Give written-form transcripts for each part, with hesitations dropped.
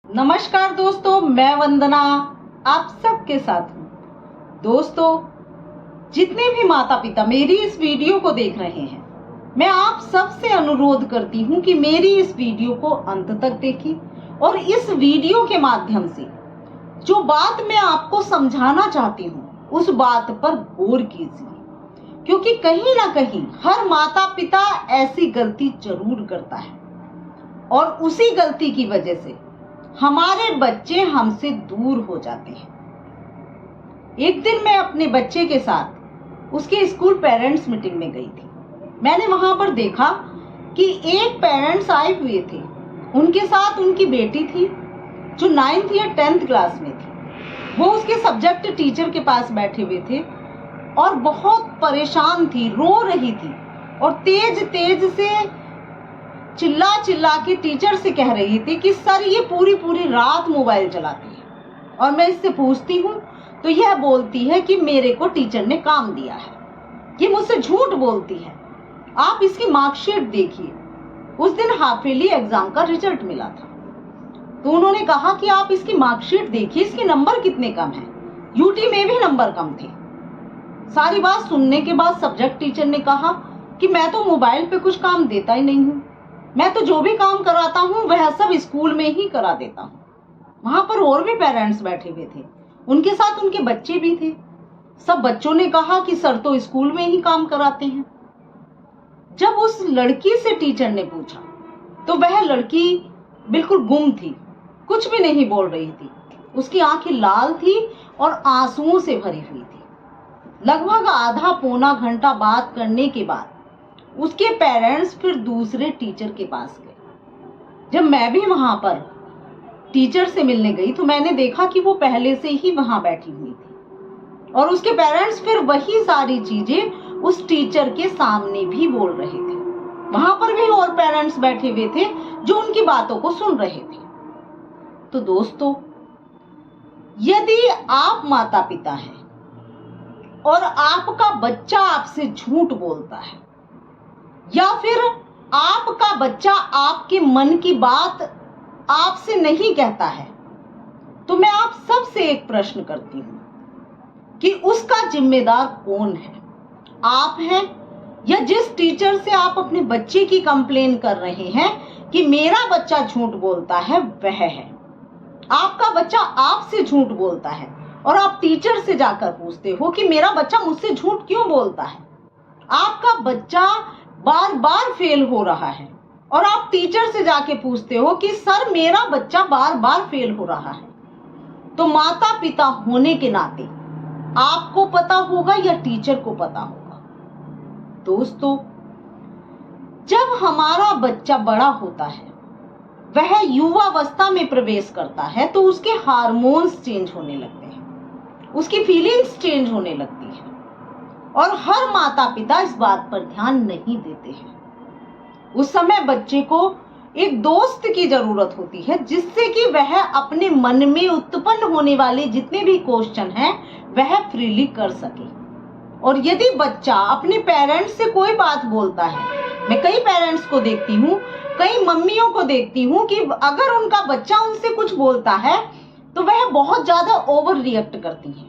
नमस्कार दोस्तों, मैं वंदना आप सबके साथ हूँ। दोस्तों, जितने भी माता पिता मेरी इस वीडियो को देख रहे हैं, मैं आप सबसे अनुरोध करती हूँ कि मेरी इस वीडियो को अंत तक देखें और इस वीडियो के माध्यम से जो बात मैं आपको समझाना चाहती हूँ उस बात पर गौर कीजिए, क्योंकि कहीं ना कहीं हर माता पिता ऐसी गलती जरूर करता है और उसी गलती की वजह से हमारे बच्चे हमसे दूर हो जाते हैं। एक दिन मैं अपने बच्चे के साथ उसके स्कूल पेरेंट्स मीटिंग में गई थी। मैंने वहां पर देखा कि एक पेरेंट्स आए हुए थे, उनके साथ उनकी बेटी थी जो 9th या 10th क्लास में थी। वो उसके सब्जेक्ट टीचर के पास बैठे हुए थे और बहुत परेशान थी, रो रही थी और तेज तेज से चिल्ला चिल्ला के टीचर से कह रही थी कि सर ये पूरी पूरी रात मोबाइल चलाती है और मैं इससे पूछती हूँ तो यह बोलती है कि मेरे को टीचर ने काम दिया है। ये मुझसे झूठ बोलती है। आप इसकी मार्कशीट देखिए। उस दिन हाफ ईयरली एग्जाम का रिजल्ट मिला था, तो उन्होंने कहा कि आप इसकी मार्कशीट देखिए, इसके नंबर कितने कम हैं। यूटी में भी नंबर कम थे। सारी बात सुनने के बाद सब्जेक्ट टीचर ने कहा कि मैं तो मोबाइल पे कुछ काम देता ही नहीं हूँ, मैं तो जो भी काम कराता हूँ वह सब स्कूल में ही करा देता हूँ। वहां पर और भी पेरेंट्स बैठे हुए थे, उनके साथ उनके बच्चे भी थे। सब बच्चों ने कहा कि सर तो स्कूल में ही काम कराते हैं। जब उस लड़की से टीचर ने पूछा तो वह लड़की बिल्कुल गुम थी, कुछ भी नहीं बोल रही थी। उसकी आंखें लाल थी और आंसुओं से भरी हुई थी। लगभग आधा पौना घंटा बात करने के बाद उसके पेरेंट्स फिर दूसरे टीचर के पास गए। जब मैं भी वहां पर टीचर से मिलने गई तो मैंने देखा कि वो पहले से ही वहां बैठी हुई थी और उसके पेरेंट्स फिर वही सारी चीजें उस टीचर के सामने भी बोल रहे थे। वहां पर भी और पेरेंट्स बैठे हुए थे जो उनकी बातों को सुन रहे थे। तो दोस्तों, यदि आप माता पिता हैं और आपका बच्चा आपसे झूठ बोलता है या फिर आपका बच्चा आपके मन की बात आपसे नहीं कहता है, तो मैं आप सबसे एक प्रश्न करती हूं कि उसका जिम्मेदार कौन है? आप हैं या जिस टीचर से आप अपने बच्चे की कंप्लेन कर रहे हैं कि मेरा बच्चा झूठ बोलता है वह है? आपका बच्चा आपसे झूठ बोलता है और आप टीचर से जाकर पूछते हो कि मेरा बच्चा मुझसे झूठ क्यों बोलता है। आपका बच्चा बार बार फेल हो रहा है और आप टीचर से जाके पूछते हो कि सर मेरा बच्चा बार बार फेल हो रहा है। तो माता पिता होने के नाते आपको पता होगा या टीचर को पता होगा? दोस्तों, जब हमारा बच्चा बड़ा होता है, वह युवावस्था में प्रवेश करता है, तो उसके हार्मोन्स चेंज होने लगते हैं, उसकी फीलिंग्स चेंज होने लगती है और हर माता पिता इस बात पर ध्यान नहीं देते हैं। उस समय बच्चे को एक दोस्त की जरूरत होती है जिससे कि वह अपने मन में उत्पन्न होने वाले जितने भी क्वेश्चन हैं वह फ्रीली कर सके। और यदि बच्चा अपने पेरेंट्स से कोई बात बोलता है, मैं कई पेरेंट्स को देखती हूँ, कई मम्मियों को देखती हूँ कि अगर उनका बच्चा उनसे कुछ बोलता है तो वह बहुत ज्यादा ओवर रिएक्ट करती है।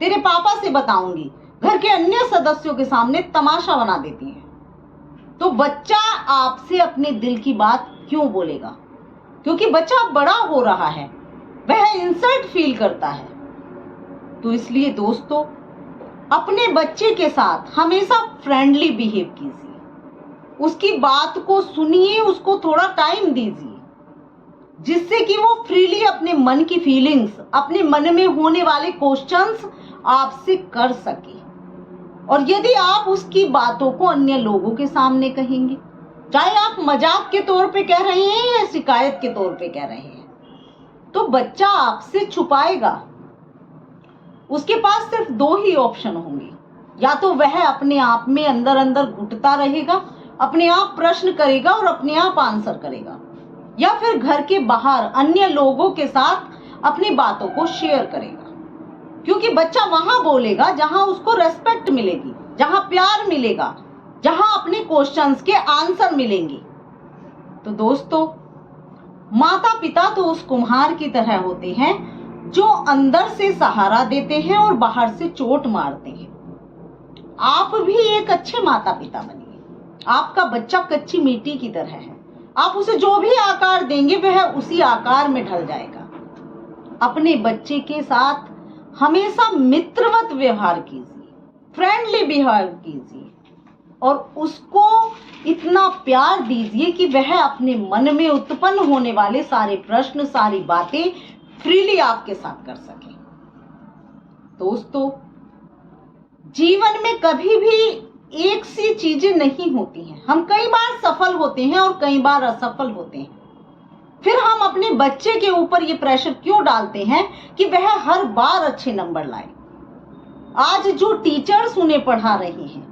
तेरे पापा से बताऊंगी, घर के अन्य सदस्यों के सामने तमाशा बना देती है। तो बच्चा आपसे अपने दिल की बात क्यों बोलेगा? क्योंकि बच्चा बड़ा हो रहा है, वह इंसल्ट फील करता है। तो इसलिए दोस्तों, अपने बच्चे के साथ हमेशा फ्रेंडली बिहेव कीजिए, उसकी बात को सुनिए, उसको थोड़ा टाइम दीजिए जिससे कि वो फ्रीली अपने मन की फीलिंग्स, अपने मन में होने वाले क्वेश्चंस आपसे कर सके। और यदि आप उसकी बातों को अन्य लोगों के सामने कहेंगे, चाहे आप मजाक के तौर पे कह रहे हैं या शिकायत के तौर पे कह रहे हैं, तो बच्चा आपसे छुपाएगा। उसके पास सिर्फ दो ही ऑप्शन होंगे, या तो वह अपने आप में अंदर अंदर घुटता रहेगा, अपने आप प्रश्न करेगा और अपने आप आंसर करेगा, या फिर घर के बाहर अन्य लोगों के साथ अपनी बातों को शेयर करेगा। क्योंकि बच्चा वहां बोलेगा जहां उसको रेस्पेक्ट मिलेगी, जहां प्यार मिलेगा, जहां अपने क्वेश्चंस के आंसर मिलेंगे। तो दोस्तों, माता पिता तो उस कुम्हार की तरह होते हैं जो अंदर से सहारा देते हैं और बाहर से चोट मारते हैं। आप भी एक अच्छे माता पिता बनिए। आपका बच्चा कच्ची मिट्टी की तरह है, आप उसे जो भी आकार देंगे वह उसी आकार में ढल जाएगा। अपने बच्चे के साथ हमेशा मित्रवत व्यवहार कीजिए, फ्रेंडली बिहेव कीजिए और उसको इतना प्यार दीजिए कि वह अपने मन में उत्पन्न होने वाले सारे प्रश्न, सारी बातें फ्रीली आपके साथ कर सके। दोस्तों, जीवन में कभी भी एक सी चीजें नहीं होती हैं। हम कई बार सफल होते हैं और कई बार असफल होते हैं। फिर हम अपने बच्चे के ऊपर ये प्रेशर क्यों डालते हैं कि वह हर बार अच्छे नंबर लाए। आज जो टीचर्स उन्हें पढ़ा रहे हैं,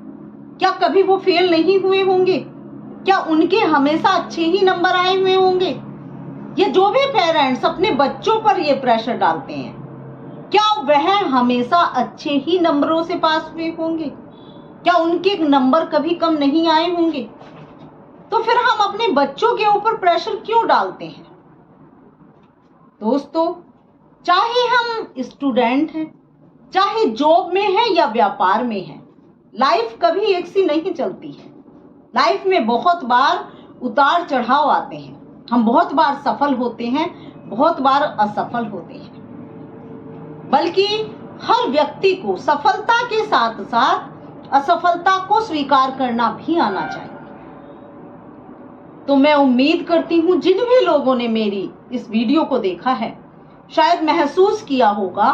क्या कभी वो फेल नहीं हुए होंगे? क्या उनके हमेशा अच्छे ही नंबर आए हुए होंगे? ये जो भी पेरेंट्स अपने बच्चों पर ये प्रेशर डालते हैं, क्या वह हमेशा अच्छे ही नंबरों से पास हुए होंगे? क्या उनके नंबर कभी कम नहीं आए होंगे? तो फिर हम अपने बच्चों के ऊपर प्रेशर क्यों डालते हैं? दोस्तों, चाहे हम स्टूडेंट हैं, चाहे जॉब में हैं या व्यापार में हैं, लाइफ कभी एक सी नहीं चलती है। लाइफ में बहुत बार उतार चढ़ाव आते हैं। हम बहुत बार सफल होते हैं, बहुत बार असफल होते हैं। बल्कि हर व्यक्ति को सफलता के साथ साथ असफलता को स्वीकार करना भी आना चाहिए। तो मैं उम्मीद करती हूं जिन भी लोगों ने मेरी इस वीडियो को देखा है, शायद महसूस किया होगा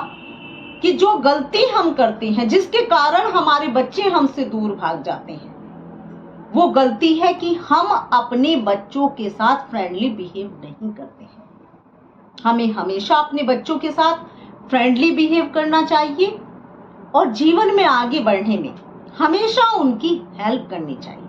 कि जो गलती हम करते हैं, जिसके कारण हमारे बच्चे हमसे दूर भाग जाते हैं, वो गलती है कि हम अपने बच्चों के साथ फ्रेंडली बिहेव नहीं करते हैं। हमें हमेशा अपने बच्चों के साथ फ्रेंडली बिहेव करना चाहिए और जीवन में आगे बढ़ने में हमेशा उनकी हेल्प करनी चाहिए।